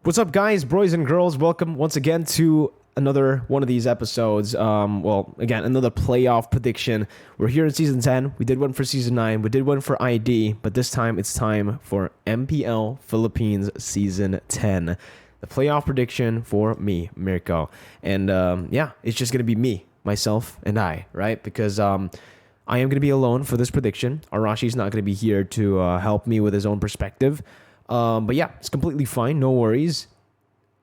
What's up, guys, boys and girls? Welcome once again to another one of these episodes. Again, another playoff prediction. We're here in season 10. We did one for season 9. We did one for ID, but this time it's time for MPL Philippines season 10. The playoff prediction for me, Mirko. And it's just going to be me, myself, and I, right? Because I am going to be alone for this prediction. Arashi's not going to be here to help me with his own perspective. But yeah, it's completely fine. No worries.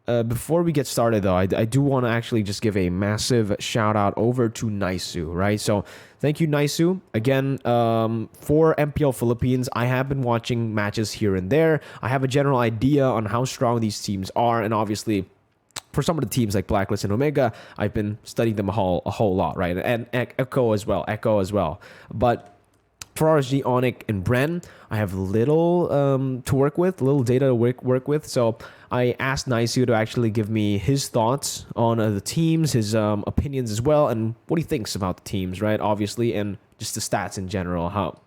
Before we get started, though, I do want to actually just give a massive shout out over to Naisou, right? So thank you, Naisou. Again, for MPL Philippines, I have been watching matches here and there. I have a general idea on how strong these teams are. And obviously, for some of the teams like Blacklist and Omega, I've been studying them a whole lot, right? And Echo as well. But for RSG, Onyx, and Bren, I have little to work with, little data to work with. So I asked Naisou to actually give me his thoughts on the teams, his opinions as well, and what he thinks about the teams, right? Obviously, and just the stats in general,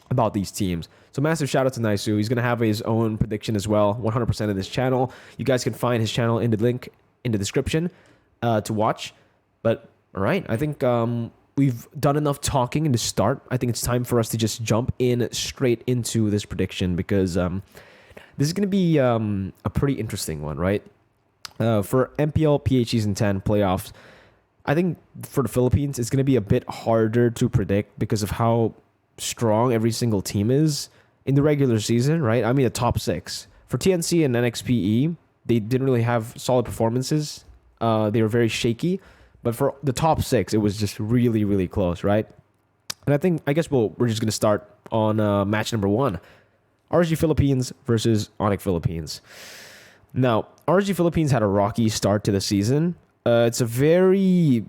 about these teams. So massive shout out to Naisou. He's going to have his own prediction as well, 100% of this channel. You guys can find his channel in the link in the description to watch. But all right, I think we've done enough talking in the start. I think it's time for us to just jump in straight into this prediction because this is going to be a pretty interesting one, right? For MPL PH Season 10 playoffs, I think for the Philippines, it's going to be a bit harder to predict because of how strong every single team is in the regular season, right? I mean, the top 6. For TNC and NXPE, they didn't really have solid performances. They were very shaky. But for the top 6, it was just really, really close, right? And I guess we're just going to start on match number 1. RSG Philippines versus Onyx Philippines. Now, RSG Philippines had a rocky start to the season. It's a very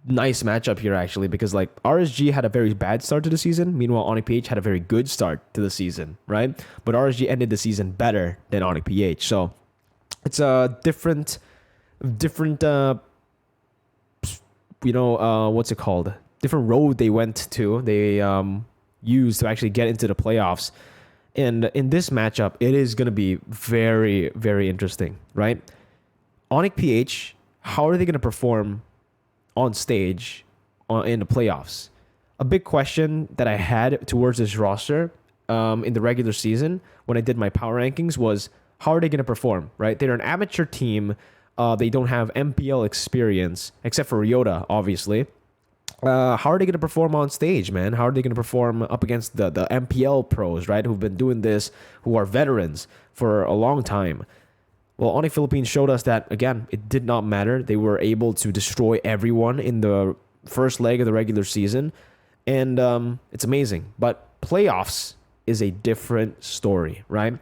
nice matchup here, actually, because like RSG had a very bad start to the season. Meanwhile, Onyx PH had a very good start to the season, right? But RSG ended the season better than Onyx PH. So it's a different what's it called? Different road they went to. They used to actually get into the playoffs. And in this matchup, it is going to be very, very interesting, right? Onyx PH, how are they going to perform on stage in the playoffs? A big question that I had towards this roster in the regular season when I did my power rankings was, how are they going to perform, right? They're an amateur team. They don't have MPL experience, except for Ryota, obviously. How are they going to perform on stage, man? How are they going to perform up against the MPL pros, right? Who've been doing this, who are veterans for a long time. Well, Onyx Philippines showed us that, again, it did not matter. They were able to destroy everyone in the first leg of the regular season. And it's amazing. But playoffs is a different story, right?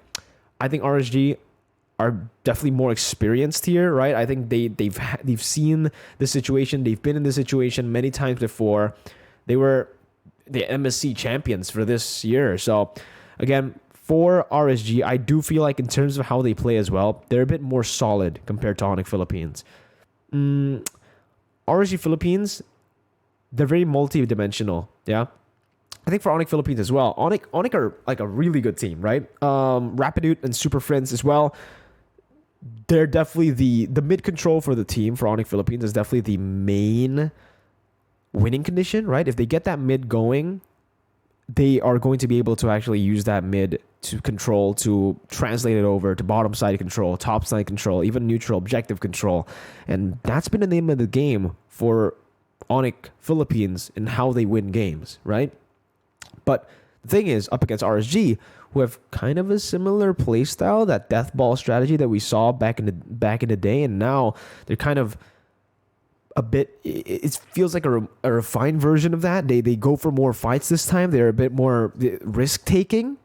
I think RSG are definitely more experienced here, right? I think they've seen the situation. They've been in this situation many times before. They were the MSC champions for this year. So again, for RSG, I do feel like in terms of how they play as well, they're a bit more solid compared to Onyx Philippines. RSG Philippines, they're very multi-dimensional, yeah? I think for Onyx Philippines as well, Onyx are like a really good team, right? Rapidude and Super Friends as well. They're definitely the mid control for the team for Onyx Philippines is definitely the main winning condition, right? If they get that mid going, they are going to be able to actually use that mid to control, to translate it over to bottom side control, top side control, even neutral objective control. And that's been the name of the game for Onyx Philippines and how they win games, right? But the thing is, up against RSG, who have kind of a similar playstyle, that death ball strategy that we saw back in the day, and now they're kind of a bit. It feels like a refined version of that. They go for more fights this time. They're a bit more risk taking.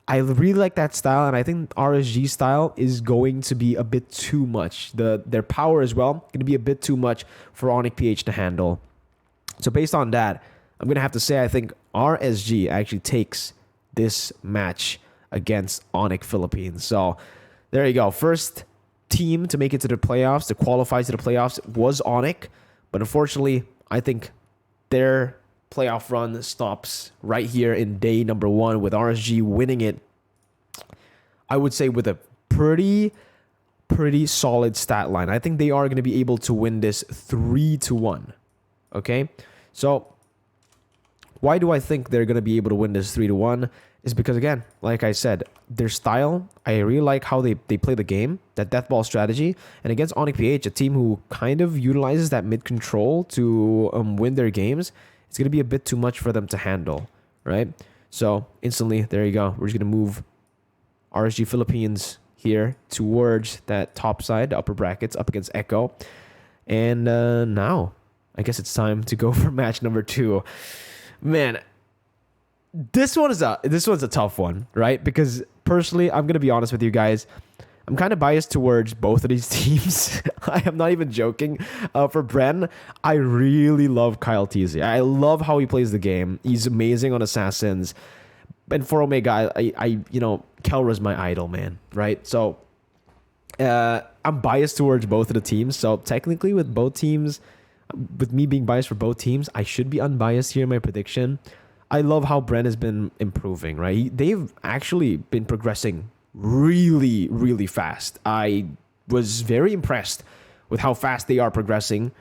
I really like that style, and I think RSG style is going to be a bit too much. Their power as well going to be a bit too much for Onyx PH to handle. So based on that, I'm gonna have to say I think RSG actually takes this match against Onyx Philippines. So there you go. First team to make it to the playoffs, to qualify to the playoffs, was Onyx. But unfortunately, I think their playoff run stops right here in day number 1 with RSG winning it, I would say with a pretty pretty solid stat line. I think they are going to be able to win this 3-1. Okay? So, why do I think they're going to be able to win this 3-1? Is because, again, like I said, their style, I really like how they play the game, that death ball strategy. And against Onyx PH, a team who kind of utilizes that mid control to win their games, it's going to be a bit too much for them to handle, right? So, instantly, there you go. We're just going to move RSG Philippines here towards that top side, the upper brackets, up against Echo. And now, I guess it's time to go for match number 2. Man, this one's a tough one, right? Because personally, I'm gonna be honest with you guys, I'm kind of biased towards both of these teams. I am not even joking. For Bren, I really love Kyle Teasy. I love how he plays the game. He's amazing on Assassins. And for Omega, I Kelra's my idol, man, right? So I'm biased towards both of the teams. So technically, with both teams, with me being biased for both teams, I should be unbiased here in my prediction. I love how Bren has been improving, right? They've actually been progressing really, really fast. I was very impressed with how fast they are progressing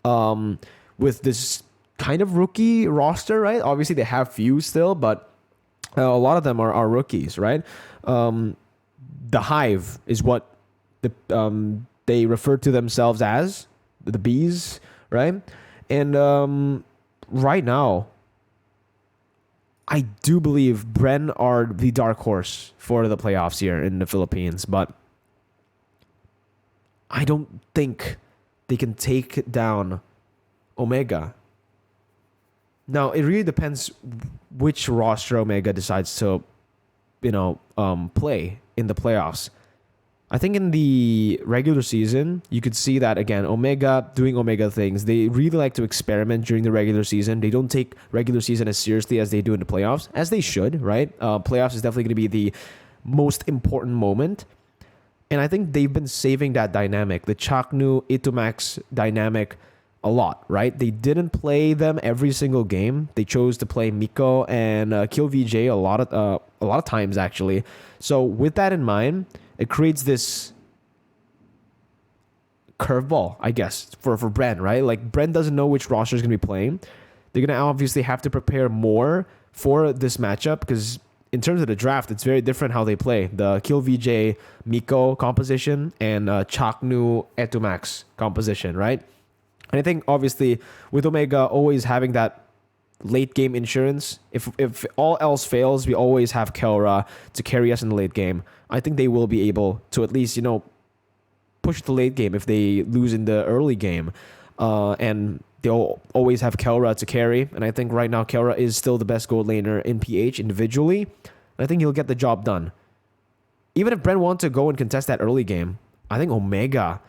with this kind of rookie roster, right? Obviously, they have few still, but a lot of them are rookies, right? The Hive is what they refer to themselves as, the Bees, right? And right now, I do believe Bren are the dark horse for the playoffs here in the Philippines, but I don't think they can take down Omega. Now, it really depends which roster Omega decides to, play in the playoffs. I think in the regular season, you could see that, again, Omega doing Omega things. They really like to experiment during the regular season. They don't take regular season as seriously as they do in the playoffs, as they should, right? Playoffs is definitely going to be the most important moment. And I think they've been saving that dynamic, the Chaknu, Itumax dynamic, a lot, right? They didn't play them every single game. They chose to play Miko and Kill VJ a lot of times, actually. So with that in mind, it creates this curveball, I guess, for Bren, right? Like, Bren doesn't know which roster is going to be playing. They're going to obviously have to prepare more for this matchup because in terms of the draft, it's very different how they play. The Kill VJ Miko composition and Chaknu Etumax composition, right? And I think, obviously, with Omega always having that late game insurance, if all else fails, we always have Kelra to carry us in the late game. I think they will be able to at least, push the late game if they lose in the early game. And they'll always have Kelra to carry. And I think right now Kelra is still the best gold laner in PH individually. I think he'll get the job done. Even if Bren wants to go and contest that early game, I think Omega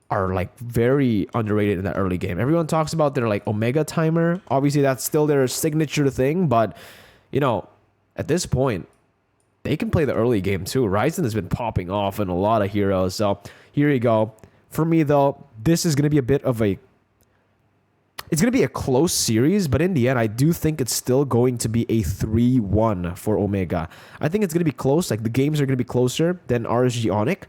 are very underrated in that early game. Everyone talks about their Omega timer. Obviously, that's still their signature thing, but at this point, they can play the early game too. Ryzen has been popping off in a lot of heroes. So here you go. For me though, this is gonna be it's gonna be a close series, but in the end, I do think it's still going to be a 3-1 for Omega. I think it's gonna be close. The games are gonna be closer than RSG Onyx.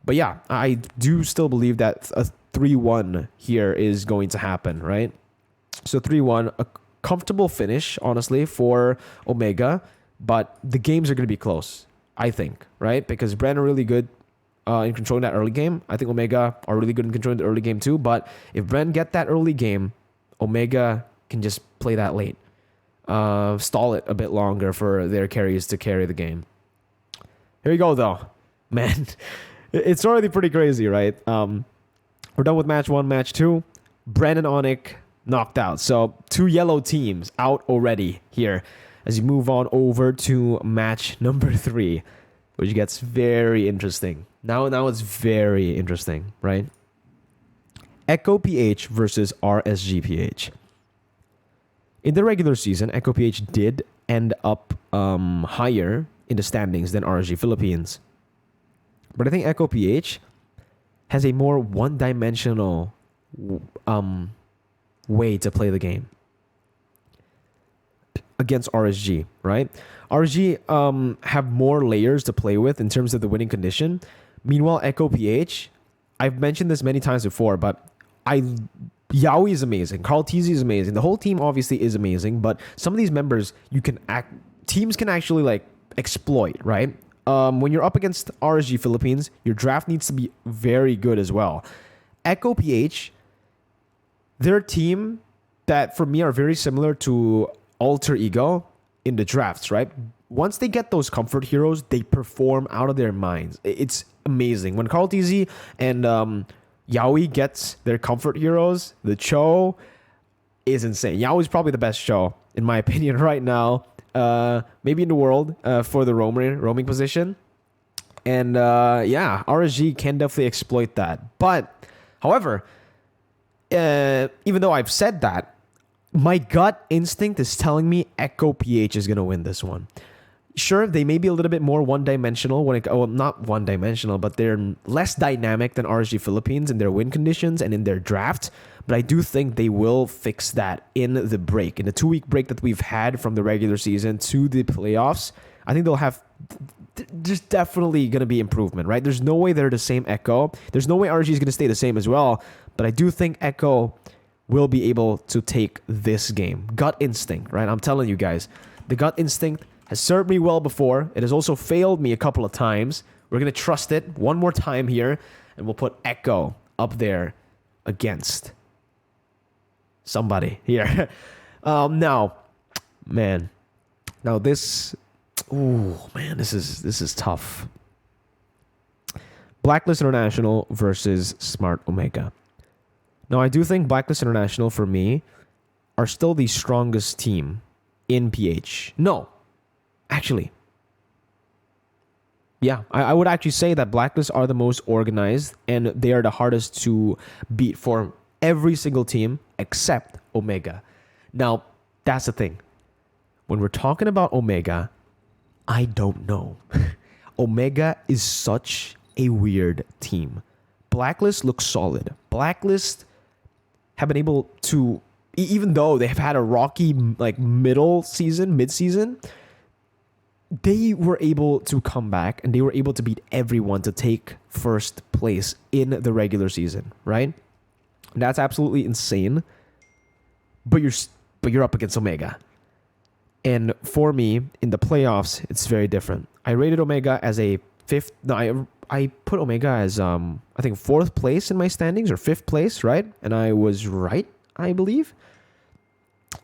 But yeah, I do still believe that a 3-1 here is going to happen, right? So 3-1, a comfortable finish, honestly, for Omega. But the games are going to be close, I think, right? Because Bren are really good in controlling that early game. I think Omega are really good in controlling the early game too. But if Bren get that early game, Omega can just play that late. Stall it a bit longer for their carries to carry the game. Here you go, though. Man, it's already pretty crazy, right? We're done with match 1, match 2. Bren and Onyx knocked out. So 2 yellow teams out already here. As you move on over to match number 3, which gets very interesting. Now it's very interesting, right? Echo PH versus Rsgph. In the regular season, Echo PH did end up higher in the standings than RSG Philippines. But I think Echo PH has a more one-dimensional way to play the game against RSG, right? RSG have more layers to play with in terms of the winning condition. Meanwhile, Echo PH, I've mentioned this many times before, but Yaoi is amazing. Carl Tizzy is amazing. The whole team obviously is amazing, but some of these members teams can actually like exploit, right? When you're up against RSG Philippines, your draft needs to be very good as well. Echo PH, they're a team that for me are very similar to Alter Ego in the drafts, right? Once they get those comfort heroes, they perform out of their minds. It's amazing. When Carl Tizzy and Yaoi gets their comfort heroes, the Cho is insane. Yaoi's probably the best Cho, in my opinion, right now. Maybe in the world for the roaming position. And RSG can definitely exploit that. But, however, even though I've said that, my gut instinct is telling me Echo PH is going to win this one. Sure, they may be a little bit more one-dimensional not one-dimensional, but they're less dynamic than RSG Philippines in their win conditions and in their draft. But I do think they will fix that in the break. In the 2-week break that we've had from the regular season to the playoffs, I think they'll have... There's definitely going to be improvement, right? There's no way they're the same Echo. There's no way RSG is going to stay the same as well. But I do think Echo will be able to take this game. Gut instinct, right? I'm telling you guys. The gut instinct has served me well before. It has also failed me a couple of times. We're going to trust it one more time here. And we'll put Echo up there against somebody here. Now this... Oh, man, this is tough. Blacklist International versus Smart Omega. Now, I do think Blacklist International, for me, are still the strongest team in PH. No, actually. Yeah, I would actually say that Blacklist are the most organized, and they are the hardest to beat for every single team except Omega. Now, that's the thing. When we're talking about Omega, I don't know. Omega is such a weird team. Blacklist looks solid. Blacklist have been able to, even though they have had a rocky mid-season, they were able to come back and they were able to beat everyone to take first place in the regular season, right? That's absolutely insane. But you're up against Omega. And for me, in the playoffs, it's very different. I rated Omega as a fifth. No, I put Omega as, I think, 4th place in my standings, or 5th place, right? And I was right, I believe.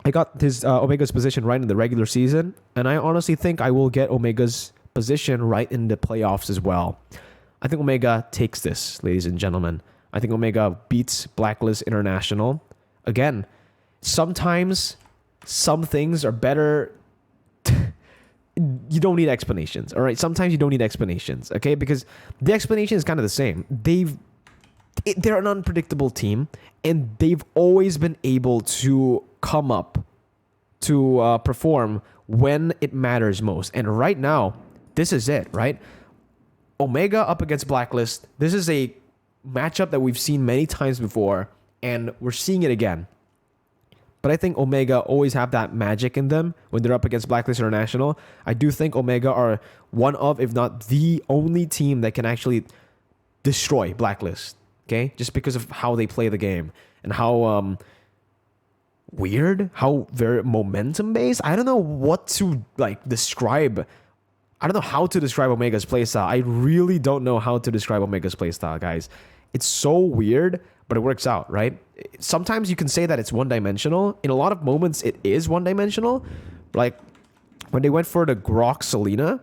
I got his Omega's position right in the regular season. And I honestly think I will get Omega's position right in the playoffs as well. I think Omega takes this, ladies and gentlemen. I think Omega beats Blacklist International. Again, sometimes... some things are better. You don't need explanations, all right? Sometimes you don't need explanations, okay? Because the explanation is kind of the same. They're an unpredictable team, and they've always been able to come up to perform when it matters most. And right now, this is it, right? Omega up against Blacklist. This is a matchup that we've seen many times before, and we're seeing it again. But I think Omega always have that magic in them when they're up against Blacklist International. I do think Omega are one of, if not the only team that can actually destroy Blacklist. Okay? Just because of how they play the game. And how weird. How very momentum based. I don't know what to describe. I don't know how to describe Omega's playstyle. I really don't know how to describe Omega's playstyle, guys. It's so weird, but it works out, right? Sometimes you can say that it's one-dimensional. In a lot of moments, it is one-dimensional. Like, when they went for the Grok Selena,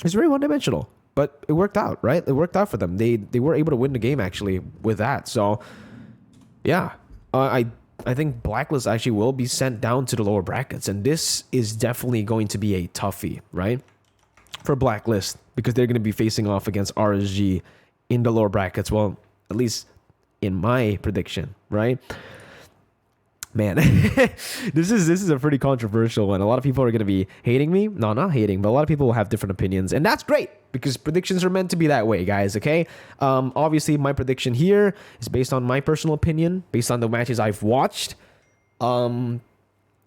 it's very one-dimensional. But it worked out, right? It worked out for them. They were able to win the game, actually, with that. So, yeah. I think Blacklist actually will be sent down to the lower brackets. And this is definitely going to be a toughie, right? For Blacklist. Because they're going to be facing off against RSG in the lower brackets. Well, at least in my prediction, right? Man, this is a pretty controversial one. A lot of people are going to be hating me. No, not hating, but a lot of people will have different opinions. And that's great because predictions are meant to be that way, guys, okay? Obviously, my prediction here is based on my personal opinion, based on the matches I've watched.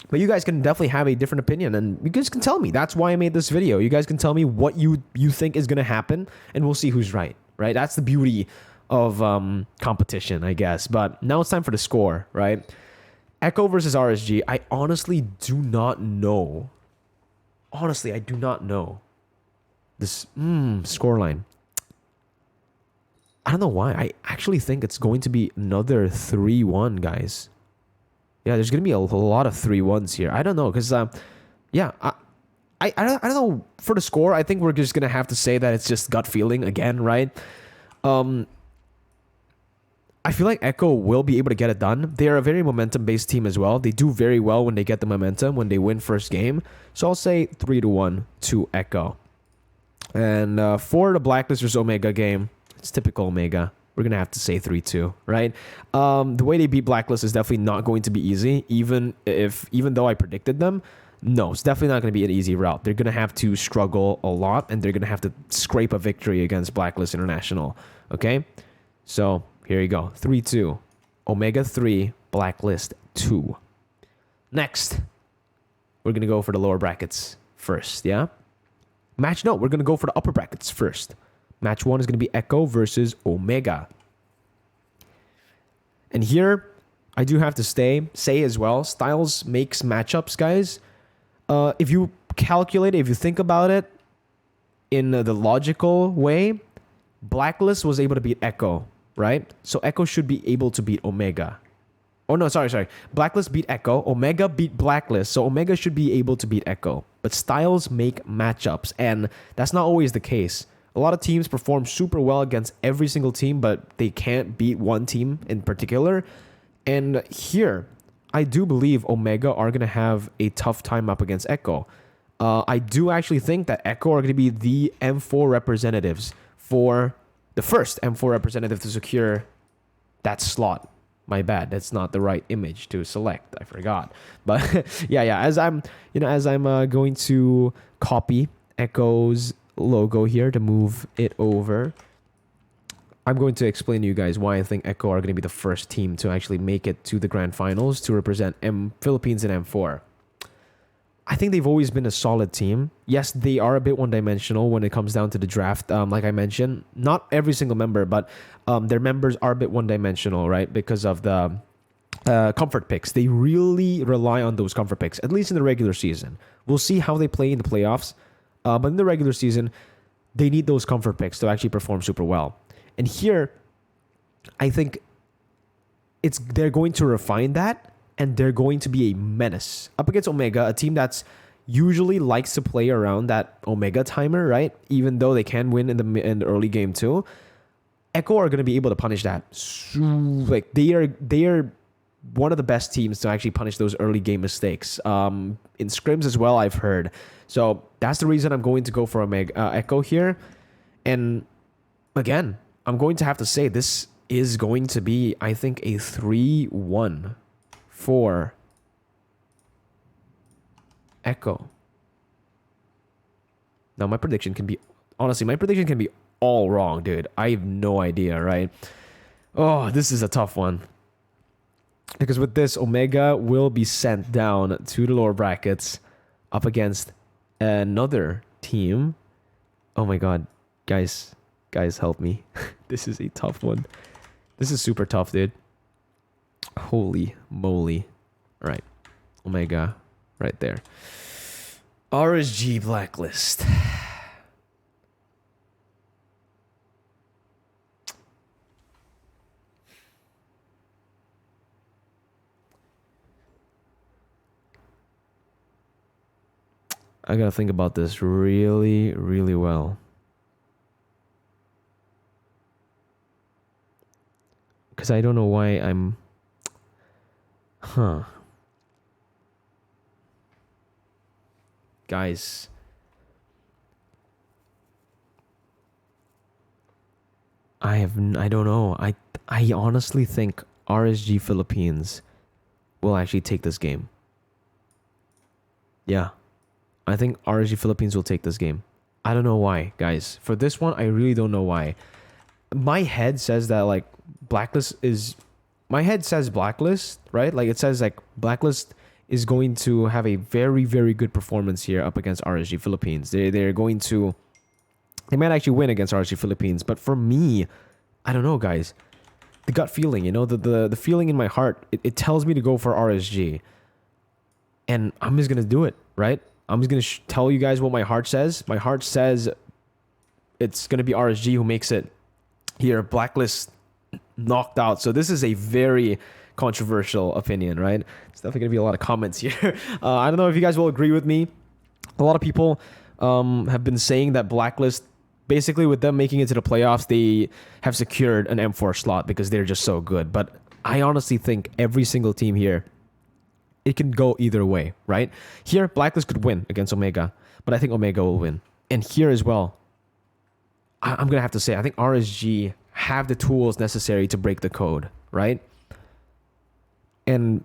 But you guys can definitely have a different opinion, and you guys can tell me. That's why I made this video. You guys can tell me what you think is going to happen, and we'll see who's right, right? That's the beauty of competition, I guess. But now it's time for the score, right? Echo versus RSG. I honestly do not know. Honestly, I do not know this scoreline. I don't know why. I actually think it's going to be another 3-1, guys. Yeah, there's going to be a lot of 3-1s here. I don't know, because, yeah, I don't know. For the score, I think we're just going to have to say that it's just gut feeling again, right? I feel like Echo will be able to get it done. They are a very momentum-based team as well. They do very well when they get the momentum, when they win first game. So I'll say 3-1 to Echo. And for the Blacklist versus Omega game, it's typical Omega. We're going to have to say 3-2, right? The way they beat Blacklist is definitely not going to be easy, even though I predicted them. No, it's definitely not going to be an easy route. They're going to have to struggle a lot, and they're going to have to scrape a victory against Blacklist International, okay? So here you go, 3-2. Omega 3, Blacklist 2. Next, we're going to go for the lower brackets first, yeah? We're going to go for the upper brackets first. Match 1 is going to be Echo versus Omega. And here, I do have to say as well, styles makes matchups, guys. If you calculate it, if you think about it in the logical way, Blacklist was able to beat Echo, right? So Echo should be able to beat Omega. Oh, no, sorry. Blacklist beat Echo. Omega beat Blacklist. So Omega should be able to beat Echo. But styles make matchups, and that's not always the case. A lot of teams perform super well against every single team, but they can't beat one team in particular. And here, I do believe Omega are going to have a tough time up against Echo. I do actually think that Echo are going to be the M4 representatives for the first M4 representative to secure that slot. My bad, that's not the right image to select. I forgot. But yeah, as I'm going to copy Echo's logo here to move it over, I'm going to explain to you guys why I think Echo are going to be the first team to actually make it to the grand finals to represent Philippines in M4. I think they've always been a solid team. Yes, they are a bit one-dimensional when it comes down to the draft. Like I mentioned, not every single member, but their members are a bit one-dimensional, right? Because of the comfort picks. They really rely on those comfort picks, at least in the regular season. We'll see how they play in the playoffs. But in the regular season, they need those comfort picks to actually perform super well. And here, I think they're going to refine that, and they're going to be a menace up against Omega, a team that's usually likes to play around that Omega timer, right? Even though they can win in the early game too. Echo are going to be able to punish that. Like they are one of the best teams to actually punish those early game mistakes. In scrims as well, I've heard. So that's the reason I'm going to go for Echo here. And again, I'm going to have to say this is going to be, I think, a 3-1 for Echo. Now, my prediction can be all wrong, dude. I have no idea, right? Oh, this is a tough one. Because with this, Omega will be sent down to the lower brackets up against another team. Oh my god. Guys, help me. This is a tough one. This is super tough, dude. Holy moly. All right. Omega right there. RSG Blacklist. I gotta think about this really, really well. Because I don't know why I'm... Guys. I don't know. I honestly think RSG Philippines will actually take this game. Yeah. I think RSG Philippines will take this game. I don't know why, guys. For this one, I really don't know why. My head says that, like, Blacklist is... My head says Blacklist, right? Like, it says, like, Blacklist is going to have a very, very good performance here up against RSG Philippines. They're going to... They might actually win against RSG Philippines. But for me, I don't know, guys. The gut feeling, the feeling in my heart, it tells me to go for RSG. And I'm just going to do it, right? I'm just going to tell you guys what my heart says. My heart says it's going to be RSG who makes it here. Blacklist knocked out. So this is a very controversial opinion, right? It's definitely going to be a lot of comments here. I don't know if you guys will agree with me. A lot of people have been saying that Blacklist, basically with them making it to the playoffs, they have secured an M4 slot because they're just so good. But I honestly think every single team here, it can go either way, right? Here, Blacklist could win against Omega, but I think Omega will win. And here as well, I'm going to have to say, I think RSG have the tools necessary to break the code, right? And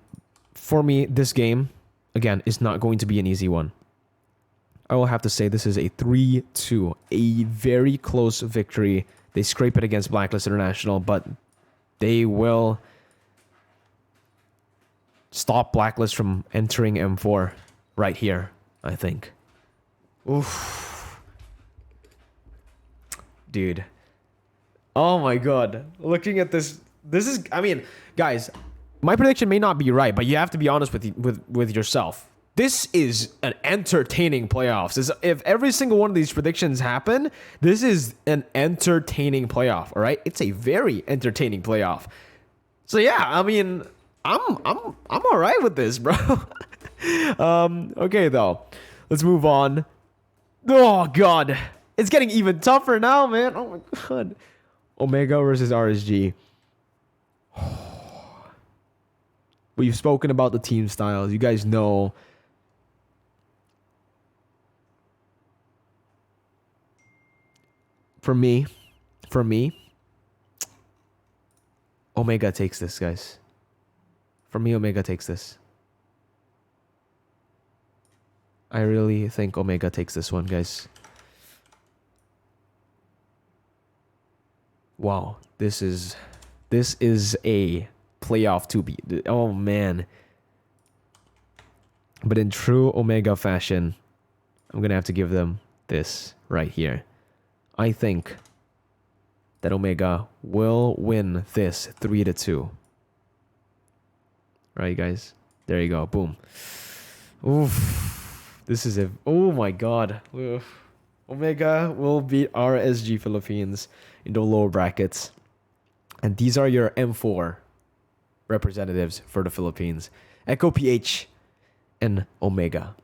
for me, this game, again, is not going to be an easy one. I will have to say this is a 3-2, a very close victory. They scrape it against Blacklist International, but they will stop Blacklist from entering M4 right here, I think. Oof. Dude. Oh my god. Looking at this is, I mean, guys, my prediction may not be right, but you have to be honest with yourself. This is an entertaining playoffs. If every single one of these predictions happen, this is an entertaining playoff, all right? It's a very entertaining playoff. So yeah, I mean, I'm all right with this, bro. Okay though. Let's move on. Oh god. It's getting even tougher now, man. Oh my god. Omega versus RSG. We've spoken about the team styles. You guys know. For me, Omega takes this, guys. For me, Omega takes this. I really think Omega takes this one, guys. Wow, this is a playoff to beat. Oh man. But in true Omega fashion, I'm gonna have to give them this right here. I think that Omega will win this 3-2. Right, guys? There you go. Boom. Oof. This is a... Oh, my God. Oof. Omega will beat RSG Philippines in the lower brackets. And these are your M4 representatives for the Philippines. Echo PH and Omega.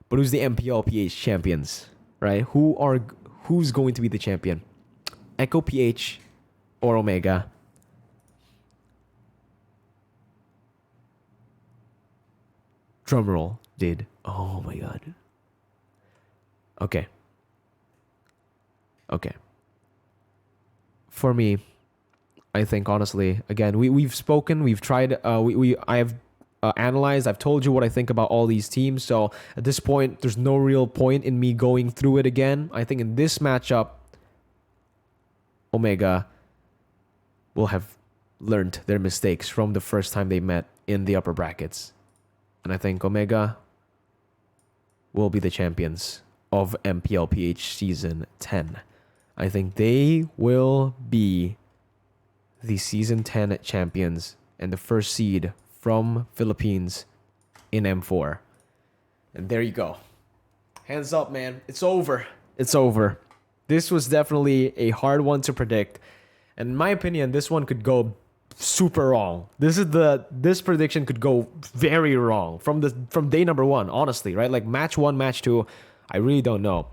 But who's the MPL PH champions? Right? Who's going to be the champion? Echo PH or Omega? Drumroll did. Oh my god. Okay. For me, I think honestly, again, we've spoken, we've tried, I have analyzed, I've told you what I think about all these teams. So at this point, there's no real point in me going through it again. I think in this matchup, Omega will have learned their mistakes from the first time they met in the upper brackets. And I think Omega will be the champions of MPLPH Season 10. I think they will be the Season 10 champions and the first seed from Philippines in M4. And there you go. Hands up, man. It's over. It's over. This was definitely a hard one to predict. And in my opinion, this one could go super wrong. This prediction could go very wrong from day number one, honestly, right? Like match 1, match 2, I really don't know.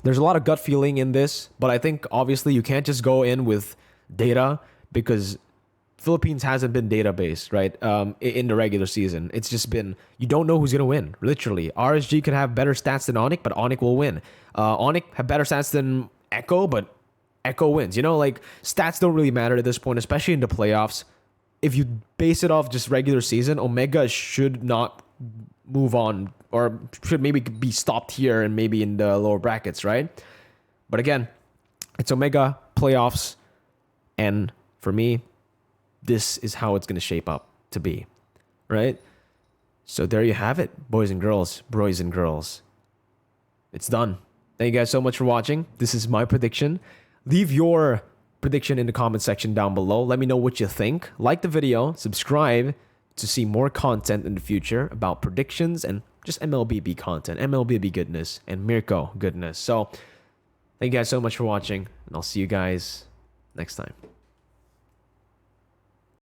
There's a lot of gut feeling in this, but I think obviously you can't just go in with data because Philippines hasn't been data-based, right? In the regular season. It's just been, you don't know who's going to win, literally. RSG could have better stats than Onyx, but Onyx will win. Onyx have better stats than Echo, but Echo wins. You know, like, stats don't really matter at this point, especially in the playoffs. If you base it off just regular season, Omega should not move on, or should maybe be stopped here and maybe in the lower brackets, right? But again, it's Omega playoffs, and for me, this is how it's going to shape up to be, right? So there you have it, boys and girls, It's done. Thank you guys so much for watching. This is my prediction. Leave your prediction in the comment section down below. Let me know what you think. Like the video, subscribe to see more content in the future about predictions and just MLBB content, MLBB goodness, and Mirko goodness. So thank you guys so much for watching, and I'll see you guys next time.